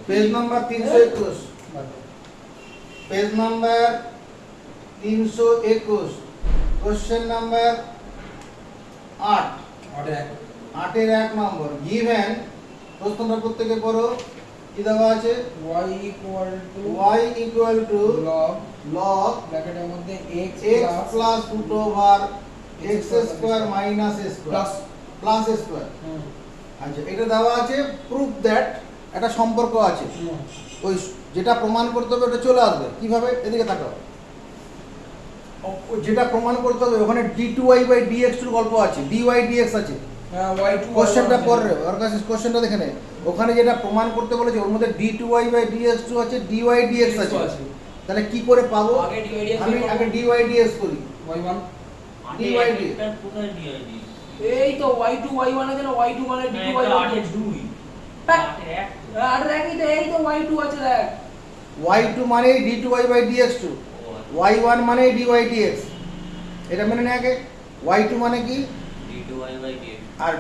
Page number 321, page number 321, question number 8, 8 এর 1 নম্বর। Given, প্রশ্নটা প্রত্যেকে পড়ো। কি দেওয়া আছে? y equal to log ব্র্যাকেটের মধ্যে x plus root over x square minus a square plus a square। আচ্ছা, এটা দেওয়া আছে প্রুফ দ্যাট, একটা সম্পর্ক আছে। ওই যেটা প্রমাণ করতে হবে ওটা চলে আসবে কিভাবে, এদিকে তাকাও। যেটা প্রমাণ করতে হবে ওখানে d2y/dx এর গল্প আছে, dy dx আছে। হ্যাঁ, y2 কোশ্চেনটা পড়বে, ওর কাছে কোশ্চেনটা দেখে নে। ওখানে যেটা প্রমাণ করতে বলেছে ওর মধ্যে d2y/dx আছে, dy dx আছে। তাহলে কি করে পাবো? আগে dy dx আমি আগে dy dx করি। y1 dy dx কোথায় dy dx? এই তো y2 y1 আছে না, y2 মানে d2 y1 8 এর 2 প্যাক। 8 এর 1 আর দেখি তো এই তো y2 আছে দেখ। y2 মানে d2y/dx2, y1 মানে dy dx। এটা মেনে নে আগে। y2 মানে কি? d2y/dx আর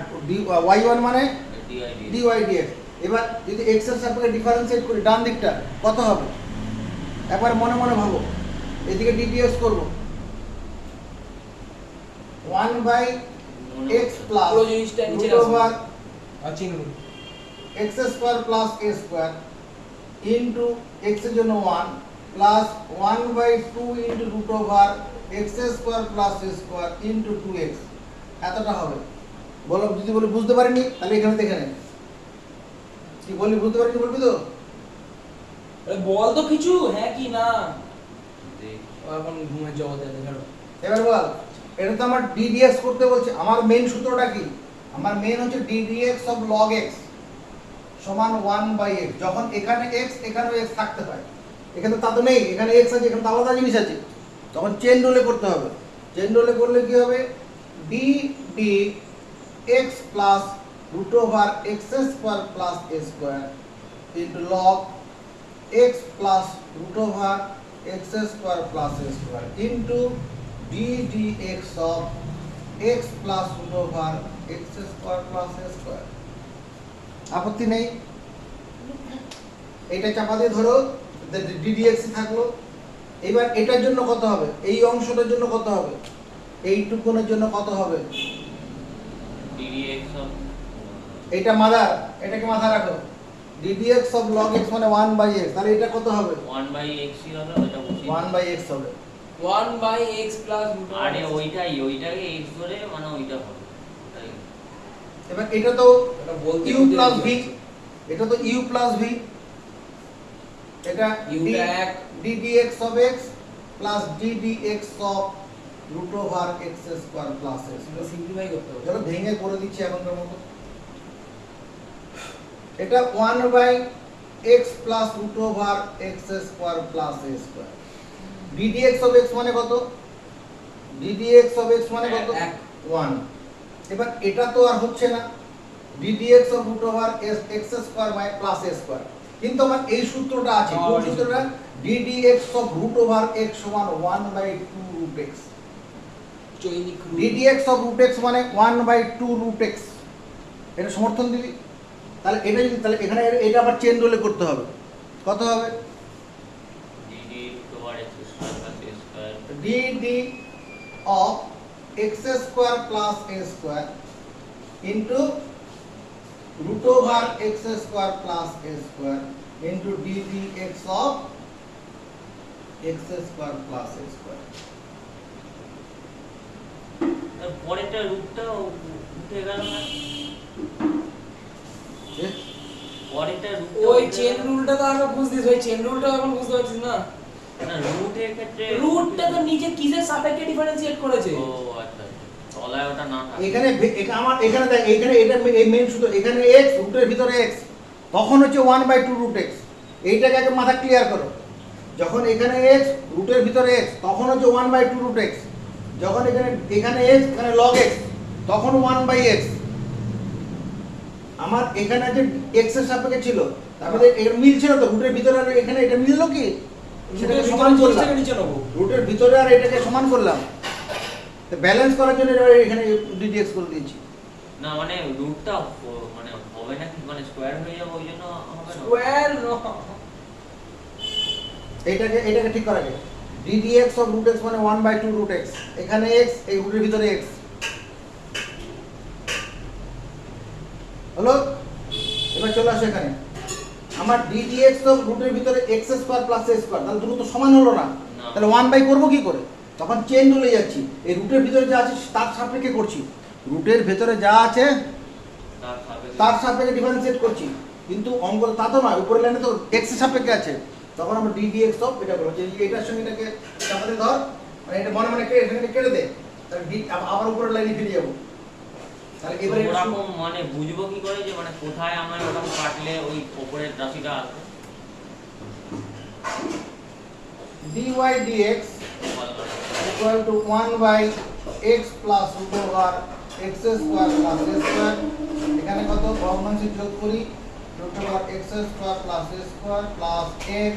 y1 মানে dy dy dx। এবার যদি x এর সাপেক্ষে ডিফারেন্সিয়েট করি ডান দিকটা কত হবে? একবার মনে মনে ভাবো। এদিকে ddx করব 1/x প্লাস পুরো জিনিসটা নিচে root over আছে x square plus a square into x এর জন্য 1 plus 1/2 into root over x square plus a square into 2x। এতটা হবে। বলো, যদি বলি বুঝতে পারিনি তাহলে এখানে দেখে নে। কি বলি বুঝতে পারিনি বলবি তো? আরে বল তো কিছু, হ্যাঁ কি না। দেখ এখন ঘুমের জগতে আছে ছাড়ো। এবার বল, এটা তো আমার ddx করতে বলছে। আমার মেইন সূত্রটা কি? আমার মেইন হচ্ছে ddx of log x সমান 1/x। যখন এখানে x এখানেও x থাকতে পারে, এখানে তা তো নেই, এখানে x আছে এখানে তো আলাদা জিনিস আছে, তখন চেন রুলে করতে হবে। চেন রুলে করলে কি হবে? ddx plus root over x square plus a square into log x plus root over x square plus a square into ddx of x plus root over x square plus a square। আপত্তি নেই? এটা চাপা দিয়ে ধরো, ddx থাকলো। এবার এটার জন্য কত হবে? এই অংশটার জন্য কত হবে? এইটুকুনের জন্য কত হবে? ddx of এটা মাদার, এটাকে মাথায় রাখো। ddx of log x মানে 1/x, তাহলে এটা কত হবে? 1/x ই হলো, এটা বসি 1/x হবে। 1/x plus root over আরে x। ওইটাকে x ধরে মানে ওইটা হবে তাই। এবার এটা তো এটা বলতে u plus v, এটা তো u plus v। এটা u টা এক, ddx of x plus ddx of root over x square plus a এটা square। সিম্পলিফাই করতে হবে। চলো ভেঙে করে দিচ্ছি এখনকার মতো। এটা 1/x plus root over x square plus a square। ddx of x মানে কত? ddx of x মানে কত? এক। 1। এবার এটা তো আর হচ্ছে না, ddx of root over x square plus a square। কিন্তু আমার এই সূত্রটা আছে, কোন সূত্রটা? ddx of root over x সমান 1/2 root x। চৈনিক root. ddx of root x মানে 1/2 root x। এটা সমর্থন দিবি? তাহলে এটা যদি, তাহলে এখানে এটা আবার চেন রুলে করতে হবে। কত হবে? dd over x square plus a square dd of x square plus a square into root over x square plus a square into ddx of x square plus a square। আর পরেরটা রুটটা উঠে গেল না, পরেরটা রুটটা ওই চেন রুলটা তো আমরা বুঝছিস, ওই চেন রুলটা এখন বুঝতে পারছিস না। না রুটের ক্ষেত্রে রুটটা তো নিচে কিসের সাপেক্ষে ডিফারেন্সিয়েট করেছে? ও আচ্ছা, তলায় ওটা না থাকে। এখানে আমার এখানে দেখ, এখানে এটা এই মেইন সূত্র, এখানে x রুটের ভিতরে x, তখন হচ্ছে 1/2 root x। এইটাকে আগে মাথা ক্লিয়ার করো। যখন এখানে x রুটের ভিতরে x, তখন হচ্ছে 1/2 root x। যখন এখানে x এখানে log x, তখন 1/x। আমার এখানে যে x এর সাপেক্ষে ছিল, তারপরে এর মিল ছিল তো রুটের ভিতরে, আর এখানে এটা মিললো কি? সেটাকে সমান করলাম, নিচে নেবো। রুটের ভিতরে আর এটাকে সমান করলাম। তো ব্যালেন্স করার জন্য এখানে ddx করে দিয়েছি। না মানে রুটটা মানে হবে হবে না কি মানে স্কোয়ার হয়ে যাবে ওই জন্য হবে না স্কোয়ার নো এটাকে ঠিক করা যায় ddx অফ রুট x মানে 1/2 রুট x এখানে x এই রুটের ভিতরে x হলো এবার চলে আসো এখানে আমার ddx অফ রুটের ভিতরে x square plus a square তাহলে দুটো তো সমান হলো না তাহলে 1/2 করব কি করে তখন চেন রুলে যাচ্ছি এই রুটের ভিতরে যা আছে তার সাপেক্ষে করছি রুটের ভিতরে যা আছে তার সাপেক্ষে ডিফারেন্সিয়েট করছি কিন্তু অঙ্ক তা তো নয় উপরের লাইনে তো x এর সাপেক্ষে আছে তখন আমরা ddx অফ এটা বলবো যে এটার সঙ্গে এটাকে চাপাতে ধর মানে এটা মনে মনে কেটে দে তাহলে আবার উপরের লাইনে ফিরে যাব তাহলে এবারে ওরকম মানে বুঝবো কি করে যে মানে কোথায় আমার ওরকম কাটলে ওই উপরের রাশিটা আসবে dy dx equal to 1 by x plus root over x square plus a square এখানে কত ভগ্নাংশ যোগ করি root over x square plus a square plus x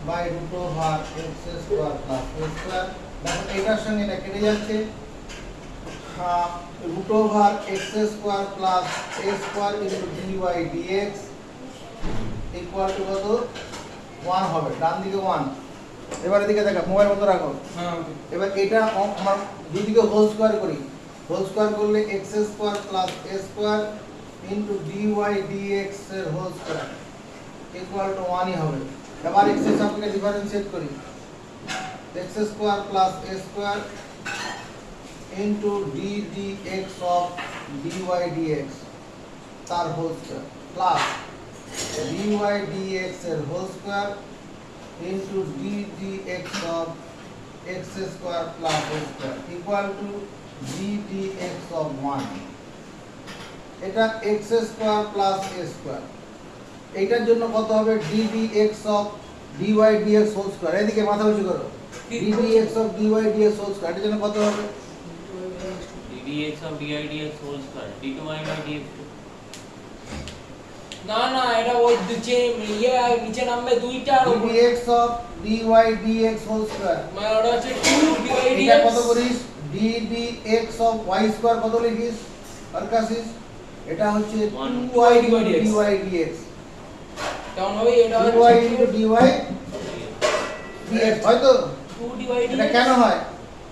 by root over x square plus a square দেখো এটার সঙ্গে এটা কেটে যাচ্ছে root over x square plus a square into dy dx equal to কত 1 হবে ডান দিকে 1 এবার এদিকে দেখো মোবাইল বন্ধ রাখো হ্যাঁ এবার এটা আমরা দুই দিকে হোল স্কয়ার করি হোল স্কয়ার করলে x square plus a square into dy dx এর হোল স্কয়ার ইকুয়াল টু 1 ই হবে এবার x এর সাপেক্ষে ডিফারেন্সিয়েট করি x square plus a square into d dx of dy dx তার whole square plus dy dx এর whole square into d dx of x square plus a square equal to d dx of 1 এটা x square plus a square এইটার জন্য কত হবে d dx of dy dx whole square এদিকে মাথা উঁচু করো d dx of dy dx whole square এটার জন্য কত হবে dx of dy dx whole square d2y by dx না না এটা ওই নিচে নিচে নামবে দুইটা আর উপরে dx of dy dx whole square মানে ওটা হচ্ছে 2 dy এটা dx কত করিস d dx of y square কত লিখিস আরকাসিস এটা হচ্ছে 2y dy dx কেমন হবে এটা 2y dy dx হয়তো 2 dy এটা dx কেন হয়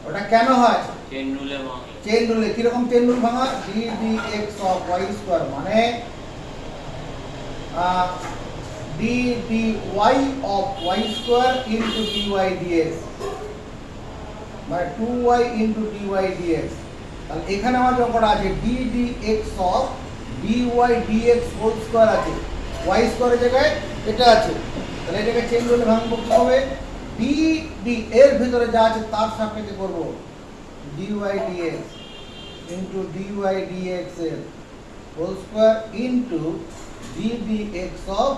ওটা কেন হয় চেন রুলে ভাঙলে চেইন রুলে কি রকম চেইন রুল ভাঙা d dx of y square মানে d dy of y square into dy dx মানে 2y into dy dx তাহলে এখানে আমার যে অঙ্কটা আছে d dx of dy dx whole square আছে y square এর জায়গায় এটা আছে তাহলে এটাকে চেইন রুলে ভাঙবো কি হবে d d এর ভিতরে যা আছে তার সাপেক্ষে করব dy dx into dy dx এর whole square into d dx of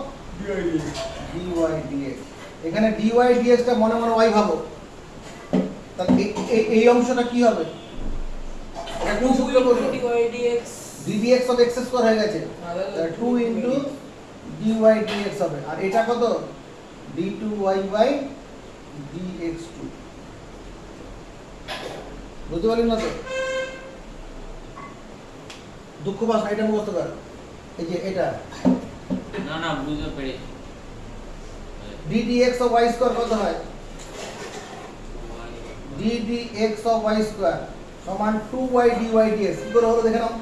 dy dx এখানে dy dx টা মনে মনে y ভাবো তাহলে এই অংশটা কি হবে এটা 2 সূত্র করব dy dx d dx of x square হয়ে গেছে তাহলে 2 into dy dx হবে আর এটা কত d2y by dx2 বুঝতে পারলি না তো দুঃখ পাস না এটা মুখস্থ কর এই যে এটা না না বুঝতে পেরেছি d dx of y square কত হয় d dx of y square সমান 2y dy dx কি করে হলো দেখে নাও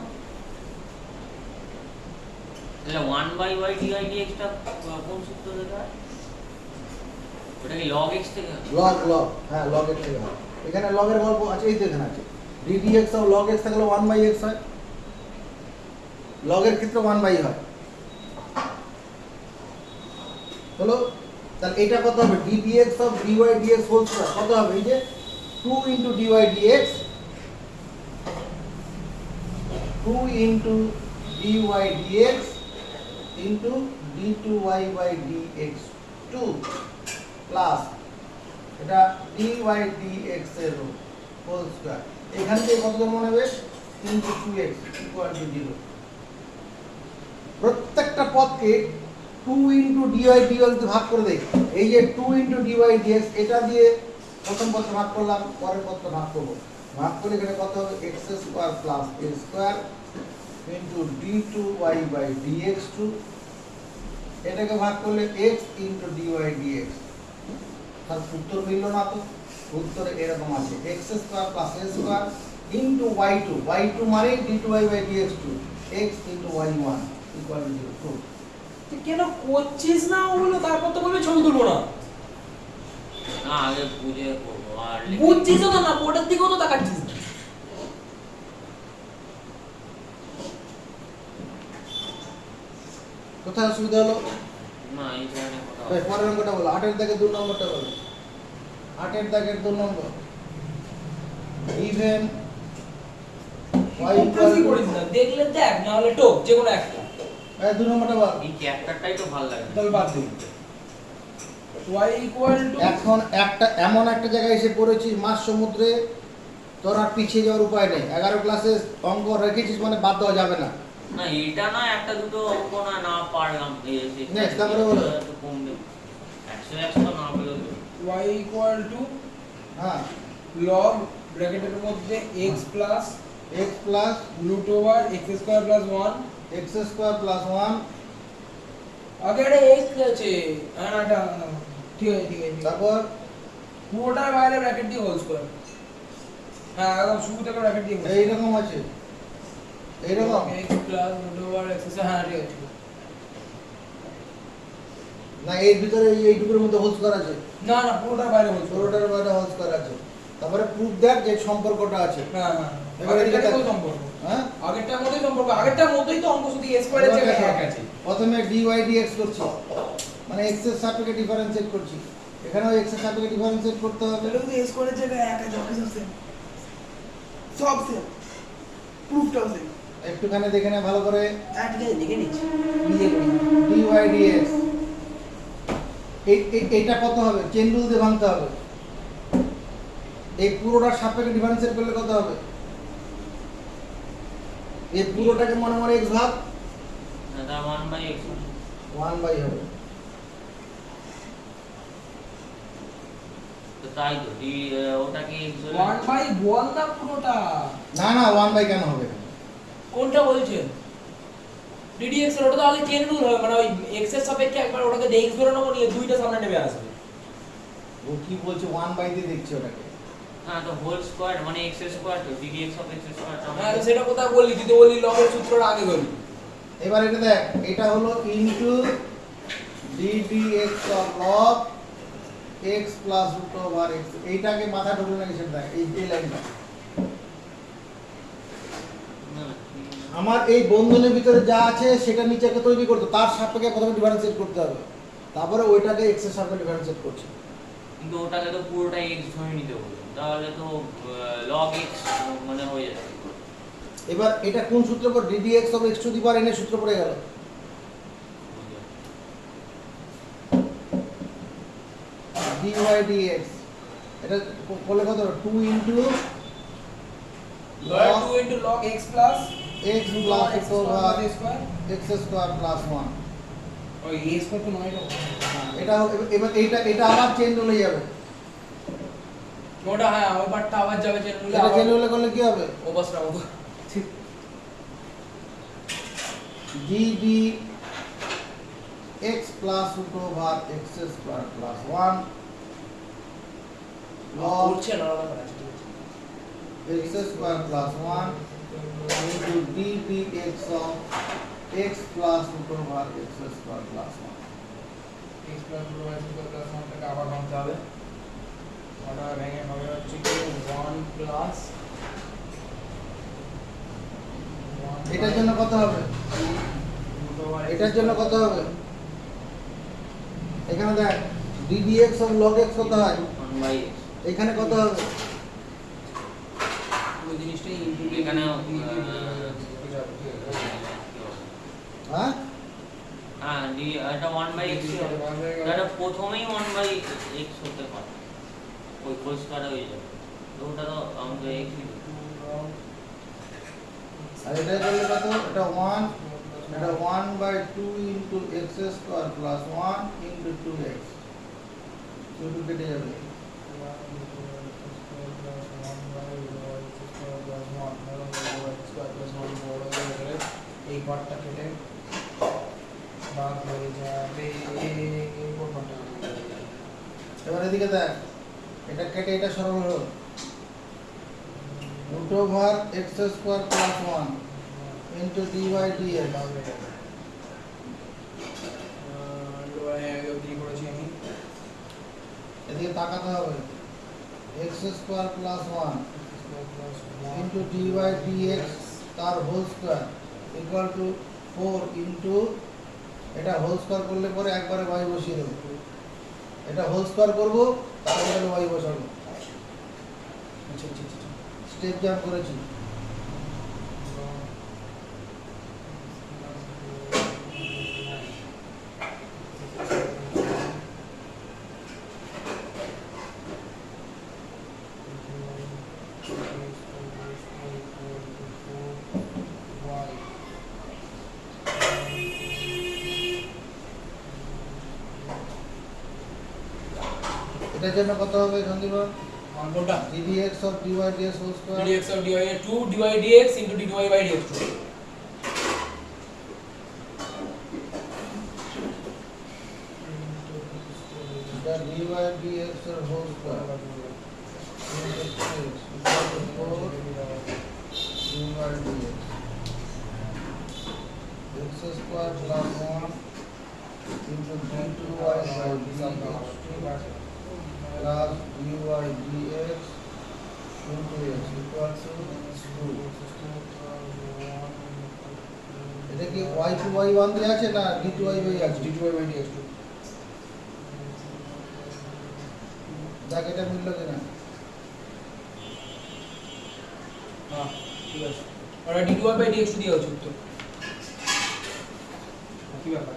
তাহলে 1 by y dy dx টা কোন সূত্র থেকে হয় ওটা কি log x থেকে হয় log হ্যাঁ log x থেকে হয় এখানে log এর গল্প আছে এই তো এখানে আছে d dx of log x থাকলে 1 by x হয় log এর ক্ষেত্রে 1 by হয় হলো তাহলে এটা কত হবে d dx of dy dx whole square কত হবে এই যে 2 into dy dx 2 into dy dx into d2y by dx2 plus এটা dy dx এর হোল স্কয়ার এখান থেকে কত জন্ম নেবে 2x ইকুয়াল টু 0 প্রত্যেকটা পদকে 2 into dy dx দিয়ে ভাগ করে দেই এই যে 2 into dy dx এটা দিয়ে প্রথম পদকে ভাগ করলাম পরের পদকে ভাগ করব ভাগ করলে এখানে কত হবে x square plus a square into d two y by dx two, এটাকে ভাগ করলে এক্স ইন্টু ডিওয়াই ডিএক্স। তার উত্তর মিলল না তো? উত্তরে এরকম আছে x square plus a square into y two মানে d two y by dx two, x into y one equal to zero. টু তুই কেন করছিস না ওগুলো, তারপর তো বলবি ছবি তুলবো না। না আগে বুঝে করবো আর বুঝছিস তো না, বোর্ডের দিকেও তো তাকাচ্ছিস না। কোথায় অসুবিধা হলো? না এই ধরনের কথা তাই পরের অঙ্কটা বলো, 8 এর দাগের 2 নম্বরটা বলো। 8 এর দাগের 2 নম্বর, ইভেন y কমপ্লিটই করিস না, দেখলে দেখ, না হলে টোক, যে কোনো একটা। এই 2 নম্বরটা বল। এই ক্যারেক্টারটাই তো ভালো লাগে। তাহলে বাদ দিই। y ইকুয়াল টু, এখন একটা এমন একটা জায়গায় এসে পড়েছিস মাছ সমুদ্রে, তোর আর পিছিয়ে যাওয়ার উপায় নেই। 11 ক্লাসে অঙ্ক রেখেছিস মানে বাদ দেওয়া যাবে না। না এটা না একটা দুটো অঙ্ক না পারলাম Next, তারপরে বলো। একটু কমবে 100 তো না পেলেও তো। y ইকুয়াল টু হ্যাঁ, log ব্র্যাকেটের মধ্যে x plus x plus root over x square plus 1। x square plus 1, আগে একটা x আছে, আর একটা ঠিক আছে ঠিক আছে। তারপর পুরোটার বাইরে ব্র্যাকেট দিয়ে হোল স্কয়ার। হ্যাঁ, একদম শুরু থেকে ব্র্যাকেট দিয়ে হোল। এইরকম আছে, এইরকম x plus root over x square, হ্যাঁ ঠিক আছে। না, এর ভিতরে এইটুকুর মধ্যে হোল স্কয়ার আছে, না না, পুরোটার বাইরে হোল স্কয়ার। পুরোটার মধ্যে হোল স্কয়ার আছে। তারপরে প্রুফ দেখ যে সম্পর্কটা আছে। হ্যাঁ হ্যাঁ, এবার এদিকে আগেরটার দেখ। মধ্যে সম্পর্ক। হ্যাঁ, আগেরটার মধ্যেই সম্পর্ক, আগেরটার মধ্যেই তো অঙ্ক, শুধু a স্কয়ারের এবার জায়গায় দেখো, এক আছে। প্রথমে dy dx করছি, মানে x এর সাপেক্ষে ডিফারেন্সিয়েট করছি। এখানেও x এর সাপেক্ষে ডিফারেন্সিয়েট করতে হবে। তাহলে শুধু a স্কয়ারের জায়গায় এক আছে, বাকি সব সেম। সব সেম, প্রুফটাও সেম। একটুখানি দেখে নে ভালো করে। ঠিক আছে, লিখে নিচ্ছি, নিজে করি। dy dx এইটা কত হবে? চেন রুল দিয়ে ভাঙতে হবে। এই পুরোটার সাপেক্ষে ডিফারেন্সিয়েট করলে কত হবে? এই পুরোটাকে মনে মনে x ভাগ না তার 1/x 1 বাই হবে। তো তাই তো ওটাকে x হলে 1/1 না পুরোটা। না না, 1 বাই কেন হবে? কোনটা বলছেন? ddx এর ওটা তো আগে চেন রুল হবে, মানে ওই x এর সাপেক্ষে একবার ওটাকে x ধরে নেবো, নিয়ে দুইটা সামনে নেমে আসবে। ও কি বলছে? 1 বাই দিয়ে দেখছি ওটাকে। হ্যাঁ তো হোল স্কয়ার মানে x স্কয়ার তো ddx অফ x স্কয়ার হ্যাঁ, তো সেটা কোথায় বললি? তুই তো বললি লগের সূত্রটা আগে বললি। এবার এটা দেখ, এটা হলো into ddx of log x plus root over x। এইটাকে মাথা ঢুকলো নাকি সেটা দেখ, এই লাইনটা। আমার এই বন্ধনের ভিতরে যা আছে সেটা নিচেকে তৈরি করতে, তার সাপেক্ষে প্রথমে ডিফারেন্সিয়েট করতে হবে, তারপরে ওইটাকে x এর সাপেক্ষে ডিফারেন্সিয়েট করছি। কিন্তু ওটাকে তো পুরোটা x ধরে নিতে হবে, তাহলে তো log x মানে হয়ে যাবে। এবার এটা কোন সূত্রের উপর? ddx of x to the power n এর সূত্র পড়ে গেল। dy dx এটা করলে কত হবে? 2 into log 2 into log x plus x plus x over square. x square plus 1। ওই a স্কয়ার তো নয়, এটা এবার এটা আবার চেঞ্জ হয়ে যাবে। ওটা হ্যাঁ, ওই পার্টটা আবার যাবে চেন রুলে। এটা চেঞ্জ হলে করলে কি হবে? ওবাসরা মতো। ঠিক। dd x plus root over x square plus 1 log করছে না আলাদা করে, ঠিক আছে। x square plus 1 into ddx of x plus root over x square plus 1। x plus root over x square plus 1 টাকে আবার ভাঙতে হবে। ওটা ভেঙে হবে হচ্ছে কি 1 প্লাস এটার জন্য কত হবে? এটার জন্য কত হবে? এখানে দেখ ddx of log x কত হয়? 1/x এখানে কত হবে? ওই জিনিসটাই ইনটু এখানে হ্যাঁ, হ্যাঁ এটা 1/x হবে, এটা প্রথমেই 1/x হতে পারে, ওই হোল স্কয়ার হয়ে যাবে, তো ওটা তো আমাদের x আর এটা করলে কত? এটা 1, এটা 1/2 into x square plus 1 into 2x। 2 কেটে যাবে। এই পার্টটা কেটে বাদ হয়ে যাবে। এই পার্টটা এবার এদিকে দেখ, এটা কেটে এটা সরল হলো root over x square plus 1 into d by d x. এদিকে তাকাতে হবে, x square plus 1 into d by d x তার whole square equal to 4 into, এটা হোল স্কোয়ার করলে পরে একবারে y বসিয়ে দেবো, এটা হোল স্কোয়ার করবো তারপরে y বসাবো। স্টেপ জাম্প করেছি। এটার জন্য কত হবে সন্দীপ? কোনটা ddx of dy dx whole square dx of dy 2 dy dx into dy by dx 2 the dy dx এর whole square into 6 equal to 4 dy dx x square plus 1 into d2y by dx plus dy dx into x equal to 2। এটা কি y to y1 দিয়ে আছে না d2y by আছে? d2y by dx 2। দেখ এটা মিলল কিনা? হ্যাঁ ঠিক আছে, আর dy by dx দিয়ে আছে উত্তর। কি ব্যাপার?